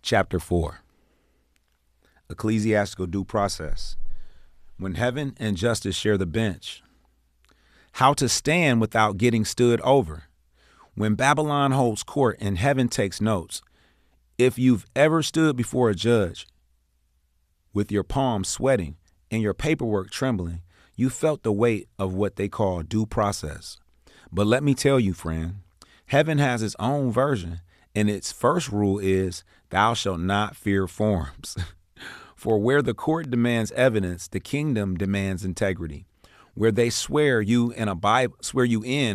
Chapter 4. Ecclesiastical due process. When heaven and justice share the bench. How to stand without getting stood over. When Babylon holds court and heaven takes notes. If you've ever stood before a judge with your palms sweating and your paperwork trembling, you felt the weight of what they call due process. But let me tell you, friend, heaven has its own version, and its first rule is, thou shalt not fear forms. For where the court demands evidence, the kingdom demands integrity. Where they swear you in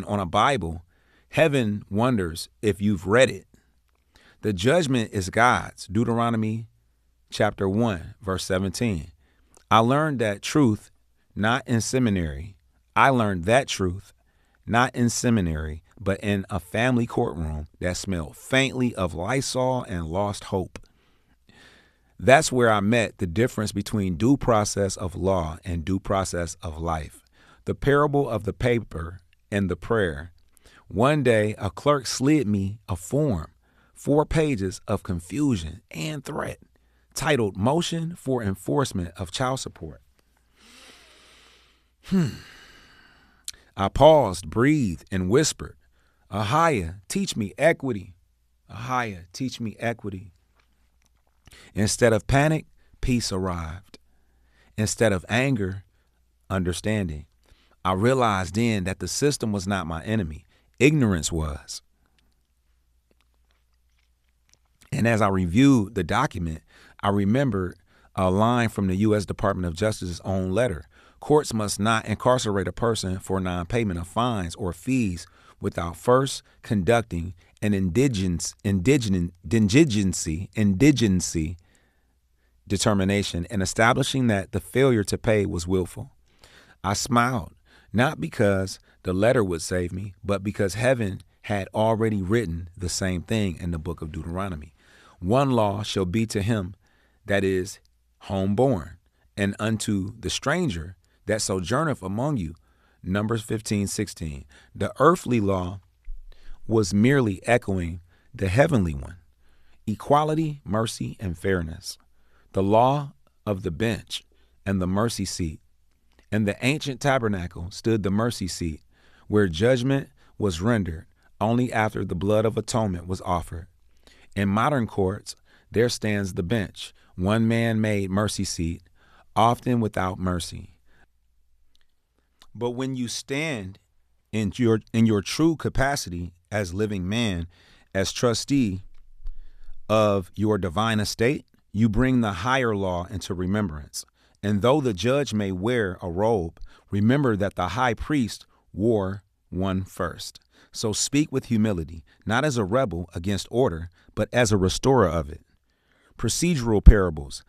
on a Bible, heaven wonders if you've read it. The judgment is God's. Deuteronomy chapter 1, verse 17. I learned that truth not in seminary. I learned that truth not in seminary, but in a family courtroom that smelled faintly of Lysol and lost hope. That's where I met the difference between due process of law and due process of life. The parable of the paper and the prayer. One day, a clerk slid me a form, 4 pages of confusion and threat, titled Motion for Enforcement of Child Support. I paused, breathed, and whispered, Ahia, teach me equity. Ahia, teach me equity. Instead of panic, peace arrived. Instead of anger, understanding. I realized then that the system was not my enemy. Ignorance was. And as I reviewed the document, I remembered a line from the U.S. Department of Justice's own letter. Courts must not incarcerate a person for non-payment of fines or fees without first conducting an indigency determination and establishing that the failure to pay was willful. I smiled, not because the letter would save me, but because heaven had already written the same thing in the book of Deuteronomy. One law shall be to him that is homeborn, and unto the stranger that sojourneth among you. Numbers 15:16. The earthly law was merely echoing the heavenly one. Equality, mercy, and fairness. The law of the bench and the mercy seat. In the ancient tabernacle stood the mercy seat, where judgment was rendered only after the blood of atonement was offered. In modern courts, there stands the bench, one man-made mercy seat, often without mercy. But when you stand in your true capacity as living man, as trustee of your divine estate, you bring the higher law into remembrance. And though the judge may wear a robe, remember that the high priest wore one first. So speak with humility, not as a rebel against order, but as a restorer of it. Procedural parables.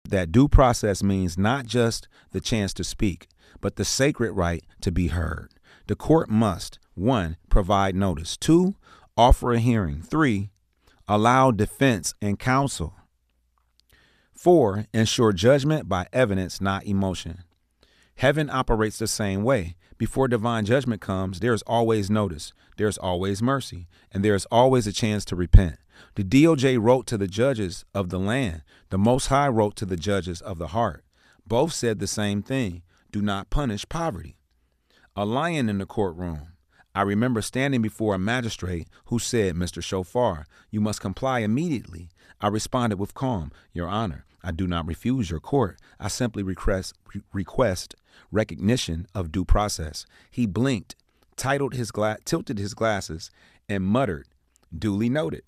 That due process means not just the chance to speak, but the sacred right to be heard. The court must, 1, provide notice, 2, offer a hearing, 3, allow defense and counsel, 4, ensure judgment by evidence, not emotion. Heaven operates the same way. Before divine judgment comes, there's always notice, there's always mercy, and there's always a chance to repent. The DOJ wrote to the judges of the land. The Most High wrote to the judges of the heart. Both said the same thing. Do not punish poverty. A lion in the courtroom. I remember standing before a magistrate who said, Mr. Shofar, you must comply immediately. I responded with calm, Your Honor, I do not refuse your court. I simply request recognition of due process. He blinked, tilted his glasses, and muttered, duly noted.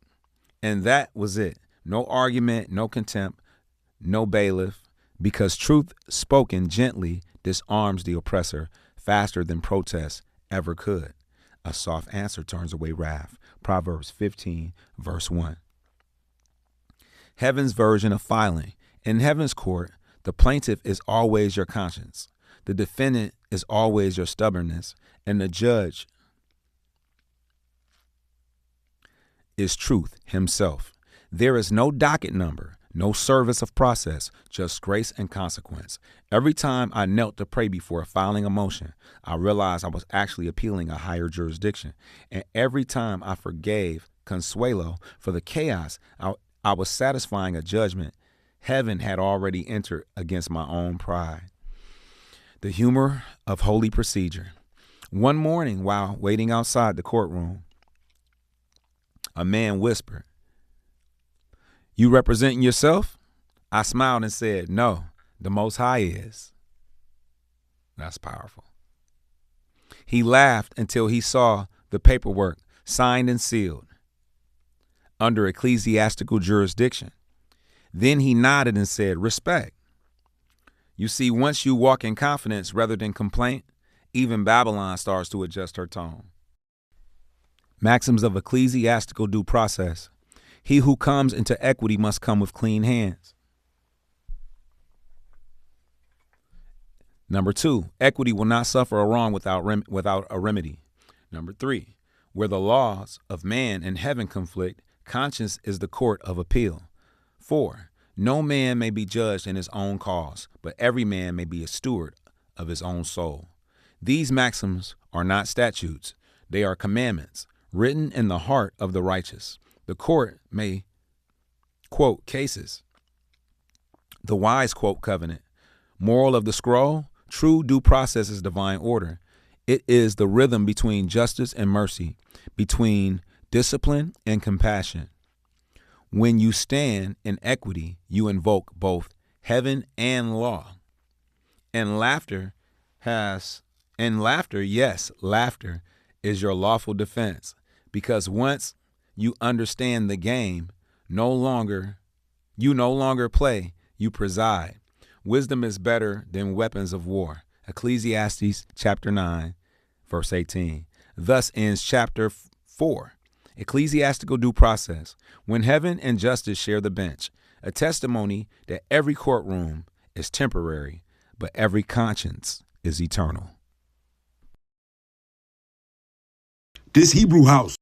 And that was it. No argument, no contempt, no bailiff, because truth spoken gently disarms the oppressor faster than protest ever could. A soft answer turns away wrath. Proverbs 15, verse 1. Heaven's version of filing. In heaven's court, the plaintiff is always your conscience. The defendant is always your stubbornness, and the judge is truth himself. There is no docket number, no service of process, just grace and consequence. Every time I knelt to pray before filing a motion, I realized I was actually appealing a higher jurisdiction. And every time I forgave Consuelo for the chaos I was satisfying a judgment heaven had already entered against my own pride. The humor of holy procedure. One morning, while waiting outside the courtroom, a man whispered, "You representing yourself?" I smiled and said, "No, the Most High is." That's powerful. He laughed until he saw the paperwork signed and sealed under ecclesiastical jurisdiction. Then he nodded and said, "Respect." You see, once you walk in confidence rather than complaint, even Babylon starts to adjust her tone. Maxims of ecclesiastical due process. He who comes into equity must come with clean hands. Number 2, equity will not suffer a wrong without a remedy. Number 3, where the laws of man and heaven conflict, conscience is the court of appeal. 4, no man may be judged in his own cause, but every man may be a steward of his own soul. These maxims are not statutes. They are commandments written in the heart of the righteous. The court may quote cases. The wise quote covenant. Moral of the scroll, true due process is divine order. It is the rhythm between justice and mercy, between discipline and compassion. When you stand in equity, you invoke both heaven and law. And laughter, yes, laughter is your lawful defense, because once you understand the game, you no longer play, you preside. Wisdom is better than weapons of war. Ecclesiastes chapter 9, verse 18. Thus ends chapter 4. Ecclesiastical due process. When heaven and justice share the bench, a testimony that every courtroom is temporary, but every conscience is eternal. This Hebrew house